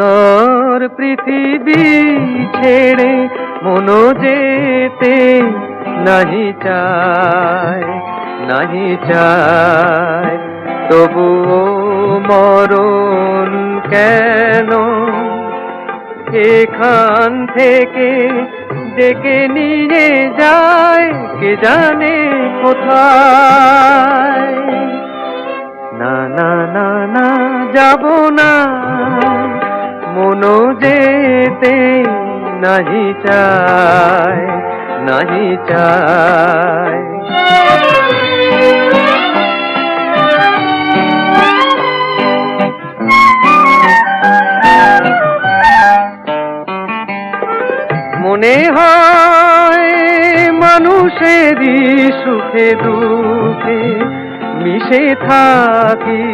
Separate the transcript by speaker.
Speaker 1: সুন্দর পৃথিবী ছেড়ে মনো যেতে নাহি চায়, নাহি চায়। তবুও মরণ কেন এখান থেকে ডেকে নিয়ে যায় কে জানে কোথায়। না না না না যাব না, মনো যেতে নাহি চায়, নাহি চায়। মনে হয় মানুষেরই সুখে দুঃখে মিশে থাকি,